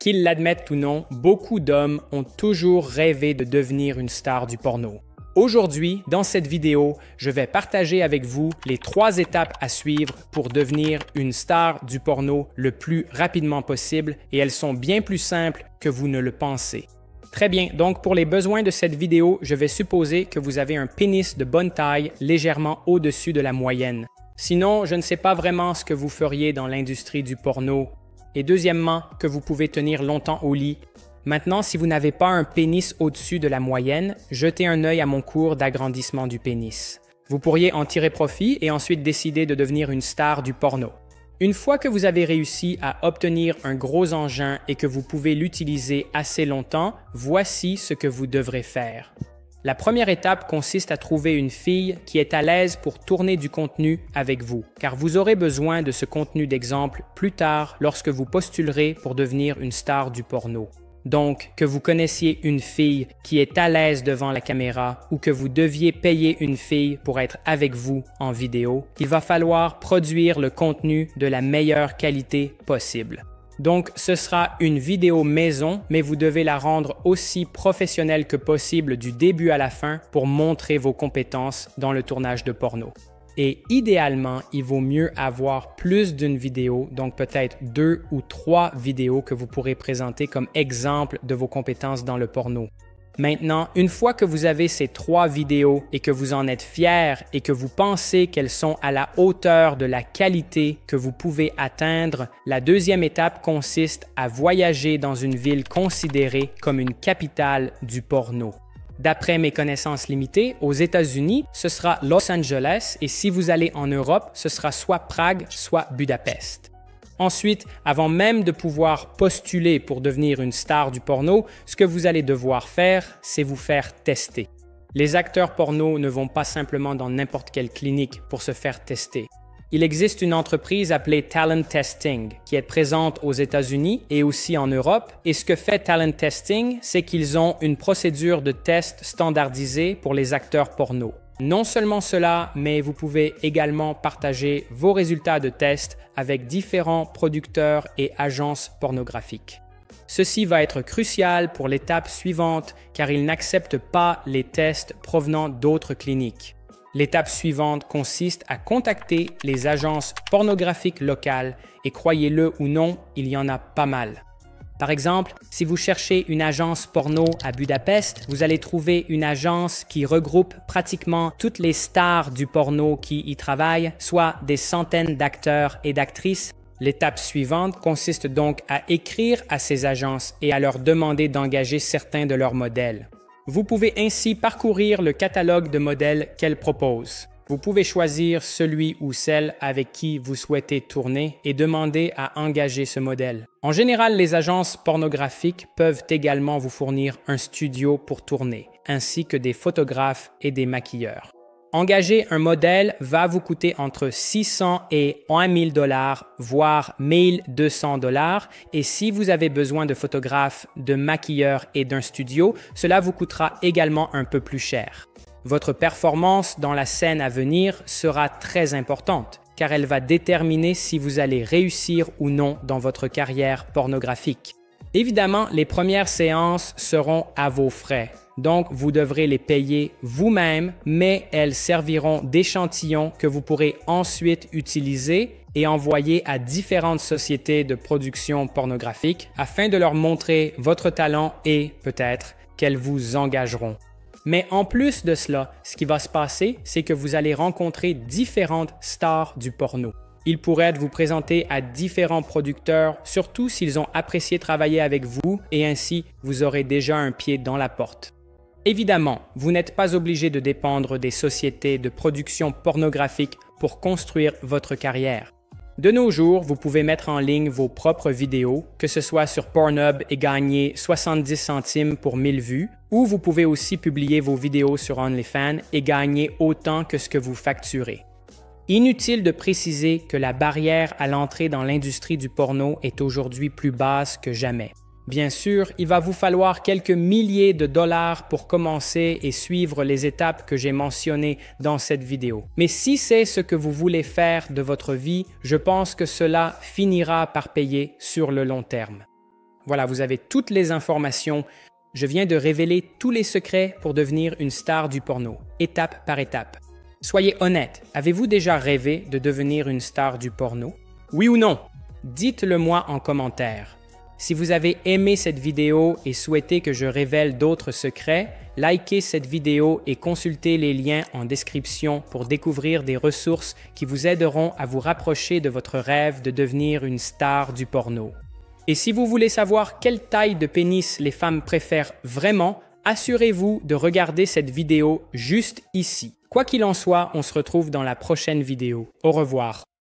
Qu'ils l'admettent ou non, beaucoup d'hommes ont toujours rêvé de devenir une star du porno. Aujourd'hui, dans cette vidéo, je vais partager avec vous les 3 étapes à suivre pour devenir une star du porno le plus rapidement possible et elles sont bien plus simples que vous ne le pensez. Très bien, donc pour les besoins de cette vidéo, je vais supposer que vous avez un pénis de bonne taille légèrement au-dessus de la moyenne. Sinon, je ne sais pas vraiment ce que vous feriez dans l'industrie du porno. Et deuxièmement, que vous pouvez tenir longtemps au lit. Maintenant, si vous n'avez pas un pénis au-dessus de la moyenne, jetez un œil à mon cours d'agrandissement du pénis. Vous pourriez en tirer profit et ensuite décider de devenir une star du porno. Une fois que vous avez réussi à obtenir un gros engin et que vous pouvez l'utiliser assez longtemps, voici ce que vous devrez faire. La première étape consiste à trouver une fille qui est à l'aise pour tourner du contenu avec vous, car vous aurez besoin de ce contenu d'exemple plus tard lorsque vous postulerez pour devenir une star du porno. Donc, que vous connaissiez une fille qui est à l'aise devant la caméra ou que vous deviez payer une fille pour être avec vous en vidéo, il va falloir produire le contenu de la meilleure qualité possible. Donc, ce sera une vidéo maison, mais vous devez la rendre aussi professionnelle que possible du début à la fin pour montrer vos compétences dans le tournage de porno. Et idéalement, il vaut mieux avoir plus d'une vidéo, donc peut-être 2 ou 3 vidéos que vous pourrez présenter comme exemple de vos compétences dans le porno. Maintenant, une fois que vous avez ces 3 vidéos et que vous en êtes fier et que vous pensez qu'elles sont à la hauteur de la qualité que vous pouvez atteindre, la deuxième étape consiste à voyager dans une ville considérée comme une capitale du porno. D'après mes connaissances limitées, aux États-Unis, ce sera Los Angeles et si vous allez en Europe, ce sera soit Prague, soit Budapest. Ensuite, avant même de pouvoir postuler pour devenir une star du porno, ce que vous allez devoir faire, c'est vous faire tester. Les acteurs porno ne vont pas simplement dans n'importe quelle clinique pour se faire tester. Il existe une entreprise appelée Talent Testing qui est présente aux États-Unis et aussi en Europe. Et ce que fait Talent Testing, c'est qu'ils ont une procédure de test standardisée pour les acteurs porno. Non seulement cela, mais vous pouvez également partager vos résultats de test avec différents producteurs et agences pornographiques. Ceci va être crucial pour l'étape suivante car ils n'acceptent pas les tests provenant d'autres cliniques. L'étape suivante consiste à contacter les agences pornographiques locales et croyez-le ou non, il y en a pas mal. Par exemple, si vous cherchez une agence porno à Budapest, vous allez trouver une agence qui regroupe pratiquement toutes les stars du porno qui y travaillent, soit des centaines d'acteurs et d'actrices. L'étape suivante consiste donc à écrire à ces agences et à leur demander d'engager certains de leurs modèles. Vous pouvez ainsi parcourir le catalogue de modèles qu'elles proposent. Vous pouvez choisir celui ou celle avec qui vous souhaitez tourner et demander à engager ce modèle. En général, les agences pornographiques peuvent également vous fournir un studio pour tourner, ainsi que des photographes et des maquilleurs. Engager un modèle va vous coûter entre 600 et 1000 $, voire 1200 $. Et si vous avez besoin de photographes, de maquilleurs et d'un studio, cela vous coûtera également un peu plus cher. Votre performance dans la scène à venir sera très importante, car elle va déterminer si vous allez réussir ou non dans votre carrière pornographique. Évidemment, les premières séances seront à vos frais. Donc, vous devrez les payer vous-même, mais elles serviront d'échantillons que vous pourrez ensuite utiliser et envoyer à différentes sociétés de production pornographique afin de leur montrer votre talent et peut-être qu'elles vous engageront. Mais en plus de cela, ce qui va se passer, c'est que vous allez rencontrer différentes stars du porno. Ils pourraient vous présenter à différents producteurs, surtout s'ils ont apprécié travailler avec vous et ainsi vous aurez déjà un pied dans la porte. Évidemment, vous n'êtes pas obligé de dépendre des sociétés de production pornographique pour construire votre carrière. De nos jours, vous pouvez mettre en ligne vos propres vidéos, que ce soit sur Pornhub et gagner 70 centimes pour 1000 vues, ou vous pouvez aussi publier vos vidéos sur OnlyFans et gagner autant que ce que vous facturez. Inutile de préciser que la barrière à l'entrée dans l'industrie du porno est aujourd'hui plus basse que jamais. Bien sûr, il va vous falloir quelques milliers de dollars pour commencer et suivre les étapes que j'ai mentionnées dans cette vidéo. Mais si c'est ce que vous voulez faire de votre vie, je pense que cela finira par payer sur le long terme. Voilà, vous avez toutes les informations. Je viens de révéler tous les secrets pour devenir une star du porno, étape par étape. Soyez honnête, avez-vous déjà rêvé de devenir une star du porno? Oui ou non? Dites-le moi en commentaire. Si vous avez aimé cette vidéo et souhaitez que je révèle d'autres secrets, likez cette vidéo et consultez les liens en description pour découvrir des ressources qui vous aideront à vous rapprocher de votre rêve de devenir une star du porno. Et si vous voulez savoir quelle taille de pénis les femmes préfèrent vraiment, assurez-vous de regarder cette vidéo juste ici. Quoi qu'il en soit, on se retrouve dans la prochaine vidéo. Au revoir.